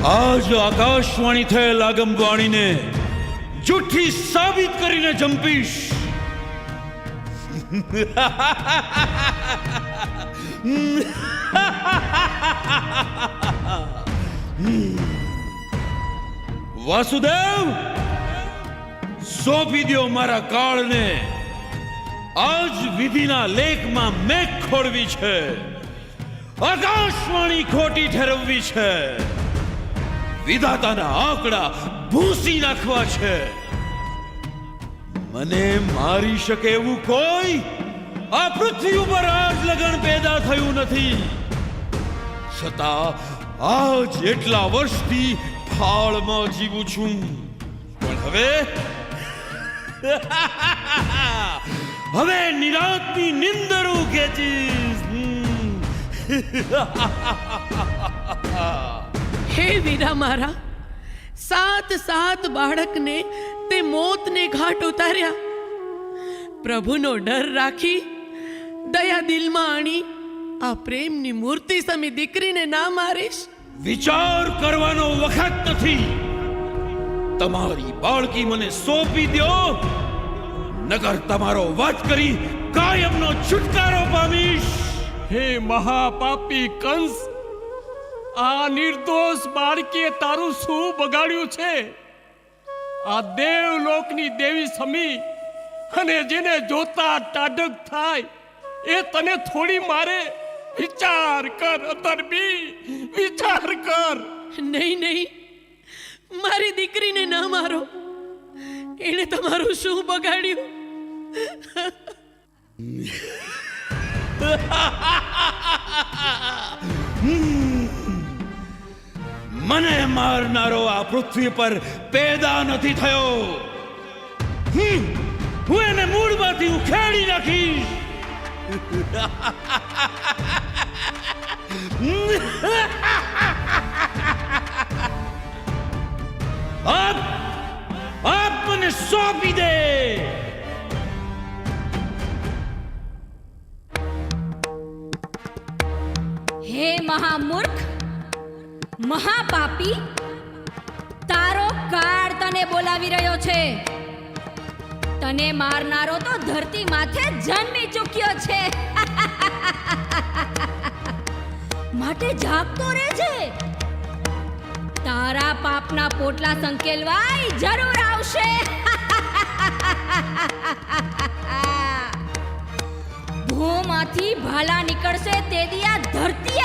આજ આકાશવાણી થયેલ આગમવાણીને જૂઠી સાબિત કરીને જંપીશ. વાસુદેવ, સોંપી દો મારા કાળને. આજ વિધિના લેખમાં મેઘ ખોડવી છે, આકાશવાણી ખોટી ઠેરવવી છે, વિધાતાના આંકડા ભૂંસી નાખવા છે. મને મારી શકે એવું કોઈ આ પૃથ્વી ઉપર આજ લગન પેદા થયું નથી. છતાં આજ એટલા વર્ષથી ફાળમાં જીવું છું. પણ હવે નિરાંતની નિંદરું ખેંચીશ. હે વીરા મારા, સાત બાળકને તે મોતને ઘાટ ઉતાર્યા. પ્રભુનો ડર રાખી દયા દિલમાં આણી આ પ્રેમની મૂર્તિ સમી દીકરીને ના મારીશ. વિચાર કરવાનો વખત નથી. તમારી બાળકી મને સોંપી દો, નગર તમારો વધ કરી કાયમનો છુટકારો પામીશ. હે મહાપાપી કંસ, આ નિર્દોષ બાળકીએ તારું શું બગાડ્યું છે? આ દેવલોકની દેવી સમી અને જેને જોતા ટાઢક થાય એ તને થોડી મારે? વિચાર કર અતરબી, વિચાર કર. નહીં, મારી દીકરીને ના મારો. એણે તમારું શું બગાડ્યું? મને મારનારો આ પૃથ્વી પર પેદા નથી થયો. હું એને મૂળમાંથી ઉખેડી નાખીશ. આપ મને સોંપી દે. હે મહામૂર્ખ, મહાપાપી, તારો કાળ તને બોલાવી રહ્યો છે. તને મારનારો તો ધરતી માથે જન્મી ચૂક્યો છે. માટે જાગતો રહેજે. તારા પાપના પોટલા સંકેલવાય જરૂર આવશે. ભૂમાંથી ભાલા નીકળશે તે દી આ ધરતી